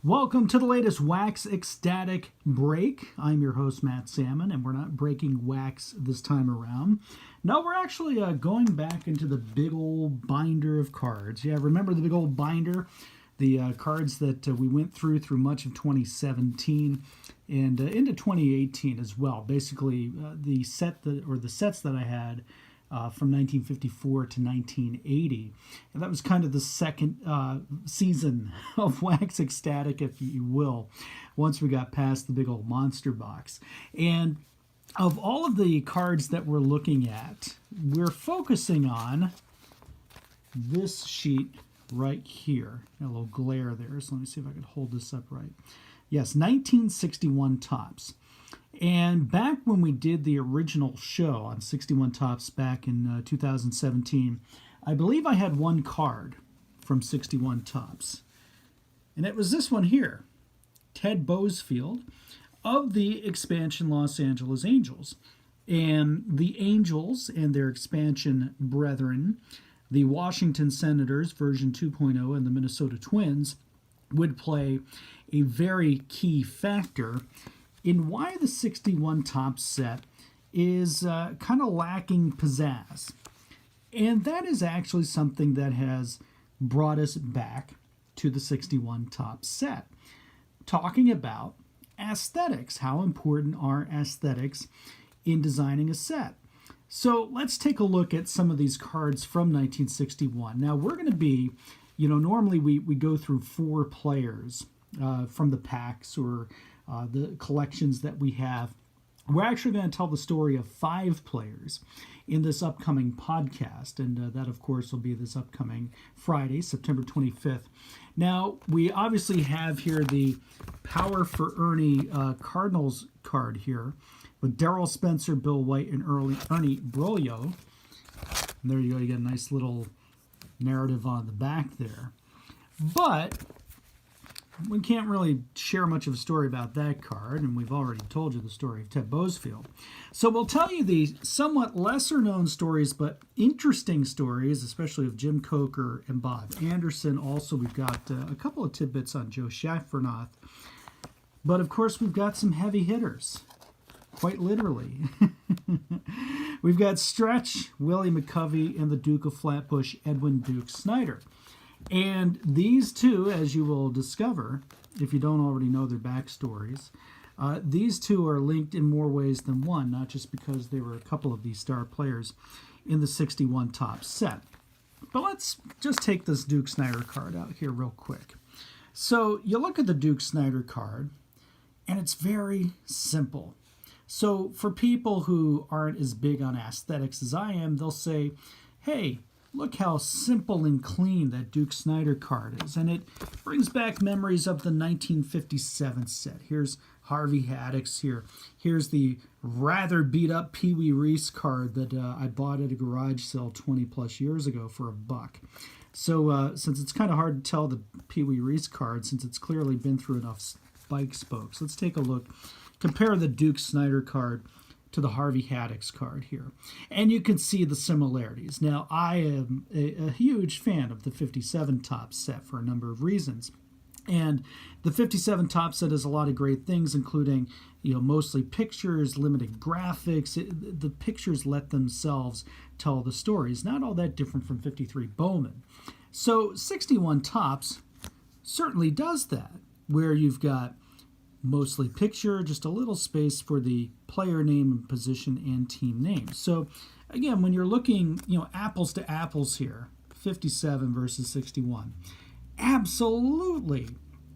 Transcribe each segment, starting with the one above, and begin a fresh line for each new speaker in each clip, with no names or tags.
Welcome to the latest Wax Ecstatic break. I'm your host, Matt Sammon, and we're not breaking wax this time around. No, we're actually going back into the big old binder of cards. Yeah, remember the big old binder? The cards that we went through much of 2017 and into 2018 as well. Basically, the sets that I had from 1954 to 1980. And that was kind of the second season of Wax Ecstatic, if you will, once we got past the big old monster box. And of all of the cards that we're looking at, we're focusing on this sheet right here. Got a little glare there, so let me see if I can hold this up right. Yes, 1961 Topps. And back when we did the original show on 61 Topps back in 2017, I believe I had one card from 61 Topps. And it was this one here, Ted Boesfield of the expansion Los Angeles Angels. And the Angels and their expansion brethren, the Washington Senators version 2.0 and the Minnesota Twins, would play a very key factor in why the 61 Topps set is kind of lacking pizzazz. And that is actually something that has brought us back to the 61 Topps set. Talking about aesthetics. How important are aesthetics in designing a set? So let's take a look at some of these cards from 1961. Now we're going to be, normally we go through four players from the packs or the collections that we have. We're actually going to tell the story of five players in this upcoming podcast, and that, of course, will be this upcoming Friday, September 25th. Now, we obviously have here the Power for Ernie Cardinals card here with Darrell Spencer, Bill White, and Ernie Broglio. And there you go. You get a nice little narrative on the back there. But we can't really share much of a story about that card, and we've already told you the story of Ted Boesfield. So we'll tell you the somewhat lesser-known stories, but interesting stories, especially of Jim Coker and Bob Anderson. Also, we've got a couple of tidbits on Joe Schaffernoth. But, of course, we've got some heavy hitters, quite literally. We've got Stretch, Willie McCovey, and the Duke of Flatbush, Edwin Duke Snyder. And these two, as you will discover, if you don't already know their backstories, these two are linked in more ways than one, not just because they were a couple of these star players in the 61 Topps set. But let's just take this Duke Snyder card out here real quick. So you look at the Duke Snyder card, and it's very simple. So for people who aren't as big on aesthetics as I am, they'll say, hey, look how simple and clean that Duke Snyder card is. And it brings back memories of the 1957 set. Here's Harvey Haddix here. Here's the rather beat-up Pee Wee Reese card that I bought at a garage sale 20-plus years ago for $1. So since it's kind of hard to tell the Pee Wee Reese card, since it's clearly been through enough spike spokes, let's take a look. Compare the Duke Snyder card to the Harvey Haddix card here. And you can see the similarities. Now, I am a huge fan of the 57 Topps set for a number of reasons. And the 57 Topps set has a lot of great things, including, mostly pictures, limited graphics. The pictures let themselves tell the stories. Not all that different from 53 Bowman. So 61 Topps certainly does that, where you've got mostly picture, just a little space for the player name and position and team name. So again, when you're looking, apples to apples here, 57 versus 61, absolutely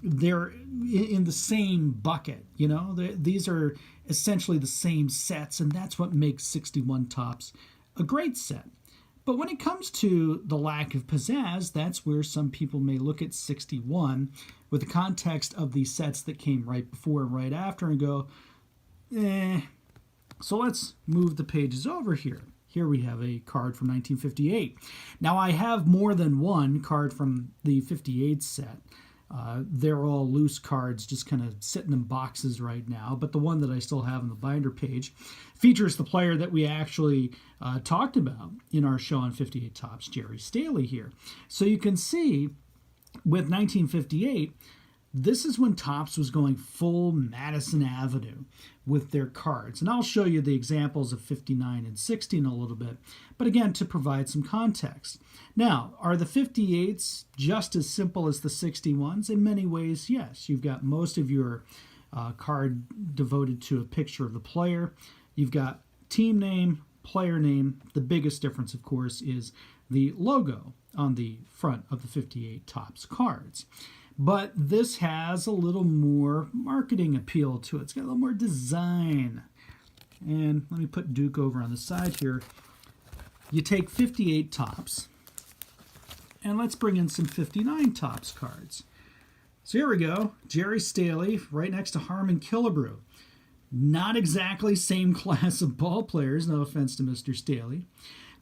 they're in the same bucket. These are essentially the same sets, and that's what makes 61 Topps a great set. But when it comes to the lack of pizzazz, that's where some people may look at 61 with the context of the sets that came right before and right after and go, So let's move the pages over here. Here we have a card from 1958. Now I have more than one card from the 58 set. They're all loose cards, just kind of sitting in boxes right now. But the one that I still have on the binder page features the player that we actually talked about in our show on 58 Topps, Jerry Staley here. So you can see with 1958, This is when Topps was going full Madison Avenue with their cards. And I'll show you the examples of 59 and 60 in a little bit. But again, to provide some context. Now, are the 58s just as simple as the 61s? In many ways, yes. You've got most of your card devoted to a picture of the player. You've got team name, player name. The biggest difference, of course, is the logo on the front of the 58 Topps cards. But this has a little more marketing appeal to it. It's got a little more design. And let me put Duke over on the side here. You take 58 Topps, and let's bring in some 59 Topps cards. So here we go. Jerry Staley right next to Harmon Killebrew. Not exactly same class of ball players, no offense to Mr. Staley.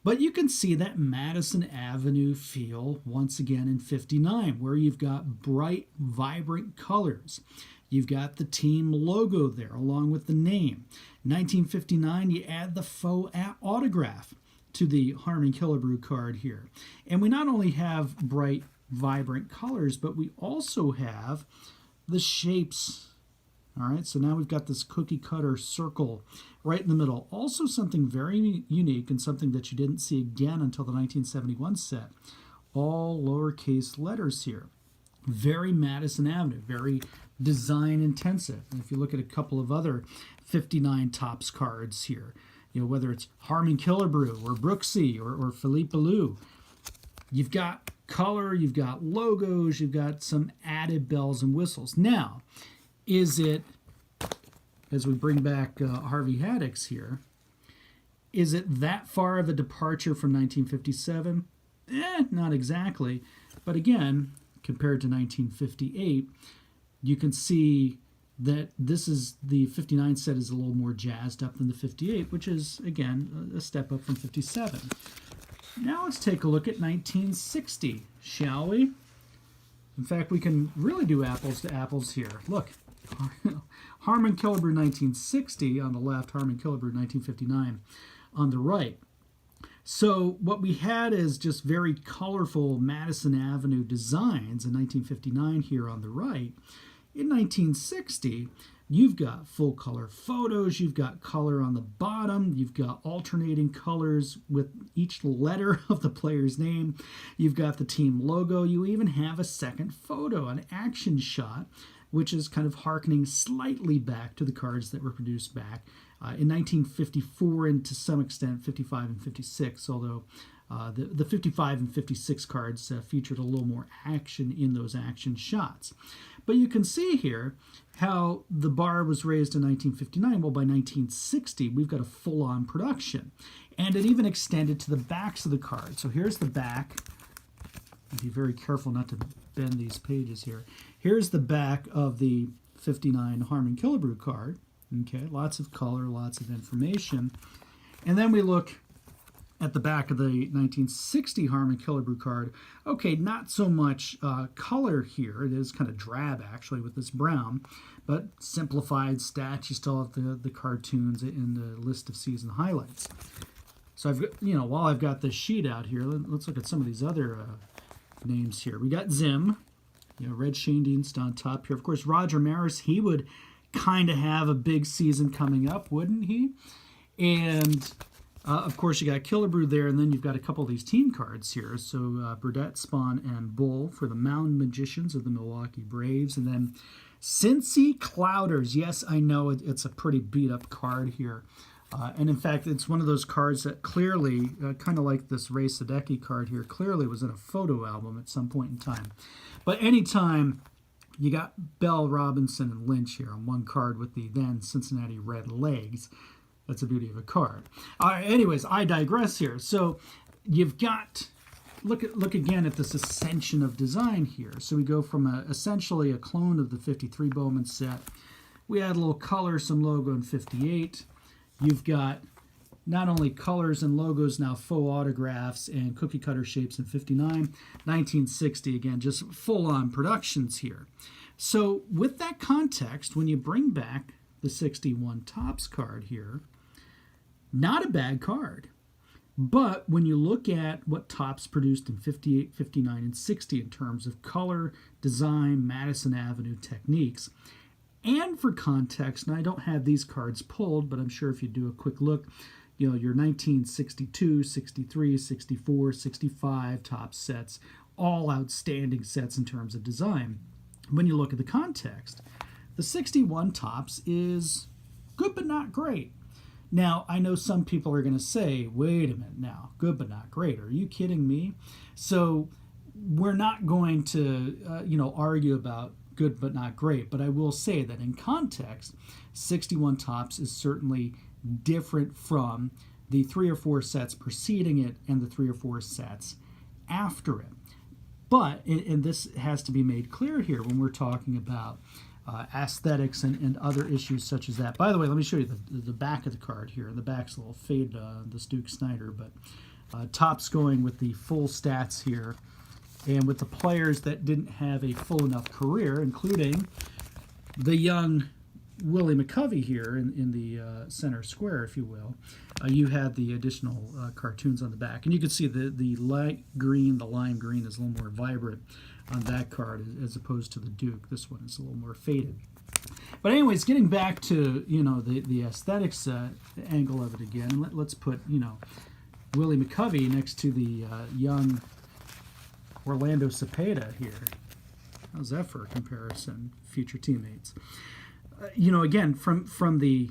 But you can see that Madison Avenue feel once again in 59, where you've got bright, vibrant colors. You've got the team logo there along with the name. 1959, you add the faux autograph to the Harmon Killebrew card here. And we not only have bright, vibrant colors, but we also have the shapes. All right, so now we've got this cookie cutter circle right in the middle. Also something very unique and something that you didn't see again until the 1971 set. All lowercase letters here. Very Madison Avenue, very design intensive. And if you look at a couple of other 59 Topps cards here, you know, whether it's Harmon Killebrew or Brooksy or Philippe Lou, you've got color, you've got logos, you've got some added bells and whistles. Now, is it, as we bring back Harvey Haddix here, is it that far of a departure from 1957? Not exactly. But again, compared to 1958, you can see that this is, the 59 set is a little more jazzed up than the 58, which is, again, a step up from 57. Now let's take a look at 1960, shall we? In fact, we can really do apples to apples here. Look. Harmon Killebrew 1960 on the left, Harmon Killebrew 1959 on the right. So what we had is just very colorful Madison Avenue designs in 1959 here on the right. In 1960, you've got full color photos, you've got color on the bottom, you've got alternating colors with each letter of the player's name, you've got the team logo, you even have a second photo, an action shot, which is kind of hearkening slightly back to the cards that were produced back in 1954 and to some extent 55 and 56, although the 55 and 56 cards featured a little more action in those action shots. But you can see here how the bar was raised in 1959. Well, by 1960, we've got a full-on production. And it even extended to the backs of the cards. So here's the back. Be very careful not to bend these pages here. Here's the back of the 59 Harmon Killebrew card. Okay, lots of color, lots of information. And then we look at the back of the 1960 Harmon Killebrew card. Okay, not so much color here. It is kind of drab, actually, with this brown, but simplified stats. You still have the cartoons in the list of season highlights. So I've got, you know, while I've got this sheet out here, let's look at some of these other names here. We got Zim, you know, Red Schoendienst on top here. Of course, Roger Maris, he would kind of have a big season coming up, wouldn't he? And of course, you got Killebrew there, and then you've got a couple of these team cards here. So Burdette, Spawn, and Bull for the Mound Magicians of the Milwaukee Braves. And then Cincy Clouders. Yes, I know it's a pretty beat-up card here. And in fact, it's one of those cards that clearly, kind of like this Ray Sadecki card here, clearly was in a photo album at some point in time. But anytime you got Bell, Robinson, and Lynch here on one card with the then Cincinnati Red legs, that's the beauty of a card. Anyways, I digress here. So you've got, look again at this ascension of design here. So we go from essentially a clone of the 53 Bowman set. We add a little color, some logo in 58. You've got not only colors and logos, now faux autographs and cookie cutter shapes in 59. 1960, again, just full-on productions here. So with that context, when you bring back the 61 Topps card here, not a bad card. But when you look at what Topps produced in 58, 59, and 60 in terms of color, design, Madison Avenue techniques, and for context, and I don't have these cards pulled, but I'm sure if you do a quick look, your 1962, 63, 64, 65 Topps sets, all outstanding sets in terms of design. When you look at the context, the 61 Topps is good but not great. Now, I know some people are going to say, wait a minute now, good but not great. Are you kidding me? So we're not going to, argue about good but not great. But I will say that in context, 61 Topps is certainly different from the 3 or 4 sets preceding it and the 3 or 4 sets after it. But, and this has to be made clear here when we're talking about aesthetics and other issues such as that. By the way, let me show you the back of the card here. The back's a little faded, this Duke Snyder, but Topps going with the full stats here, and with the players that didn't have a full enough career, including the young Willie McCovey here in the center square, if you will. You had the additional cartoons on the back, and you can see the light green, the lime green is a little more vibrant on that card as opposed to the Duke. This one is a little more faded. But anyways, getting back to the aesthetics angle of it again, let's put Willie McCovey next to the young Orlando Cepeda here. How's that for a comparison? Future teammates. Again, from the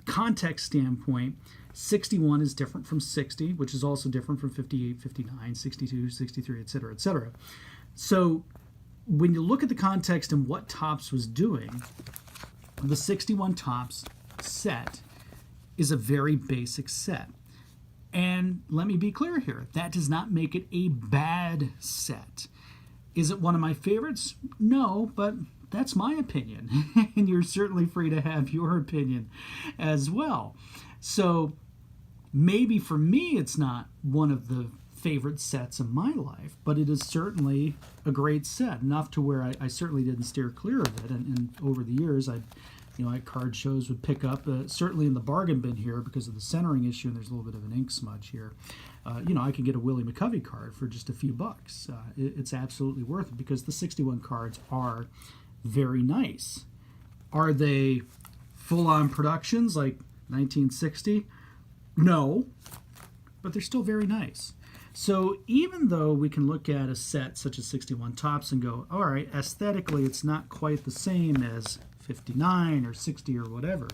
context standpoint, 61 is different from 60, which is also different from 58, 59, 62, 63, etc., etc. So when you look at the context and what Topps was doing, the 61 Topps set is a very basic set. And let me be clear here, that does not make it a bad set. Is it one of my favorites? No, but that's my opinion. And you're certainly free to have your opinion as well. So maybe for me it's not one of the favorite sets of my life, but it is certainly a great set, enough to where I certainly didn't steer clear of it. And over the years, at card shows would pick up, certainly in the bargain bin here because of the centering issue, and there's a little bit of an ink smudge here. I can get a Willie McCovey card for just a few bucks. It's absolutely worth it because the 61 cards are very nice. Are they full-on productions like 1960? No, but they're still very nice. So even though we can look at a set such as 61 Topps and go, all right, aesthetically it's not quite the same as 59 or 60 or whatever,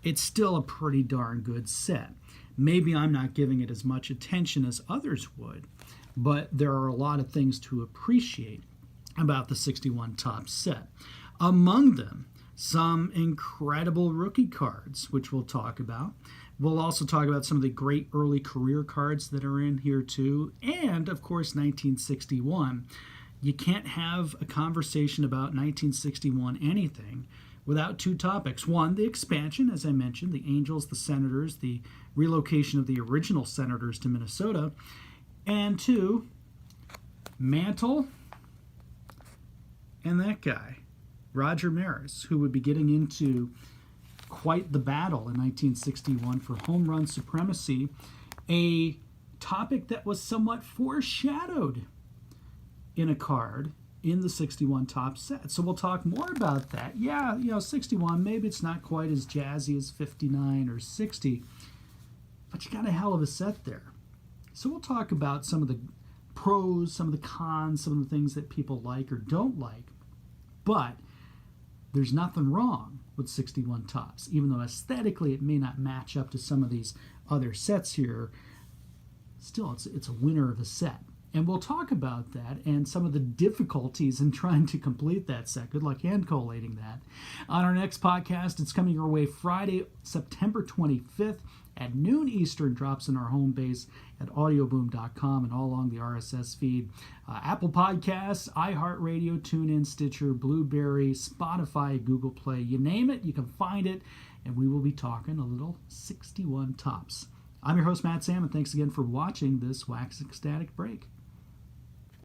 it's still a pretty darn good set. Maybe I'm not giving it as much attention as others would, but there are a lot of things to appreciate about the 61 Topps set. Among them, some incredible rookie cards, which we'll talk about. We'll also talk about some of the great early career cards that are in here too. And, of course, 1961. You can't have a conversation about 1961 anything without two topics. One, the expansion, as I mentioned, the Angels, the Senators, the relocation of the original Senators to Minnesota. And two, Mantle and that guy, Roger Maris, who would be getting into quite the battle in 1961 for home run supremacy, a topic that was somewhat foreshadowed in a card in the 61 Topps set. So we'll talk more about that. Yeah, 61, maybe it's not quite as jazzy as 59 or 60, but you got a hell of a set there. So we'll talk about some of the pros, some of the cons, some of the things that people like or don't like. But there's nothing wrong with 61 Topps, even though aesthetically it may not match up to some of these other sets here. Still, it's a winner of a set. And we'll talk about that and some of the difficulties in trying to complete that set. Good luck hand collating that. On our next podcast, it's coming your way Friday, September 25th at noon Eastern. Drops in our home base at audioboom.com and all along the RSS feed. Apple Podcasts, iHeartRadio, TuneIn, Stitcher, Blueberry, Spotify, Google Play. You name it, you can find it. And we will be talking a little 61 Topps. I'm your host, Matt Sammon. Thanks again for watching this Wax Ecstatic break.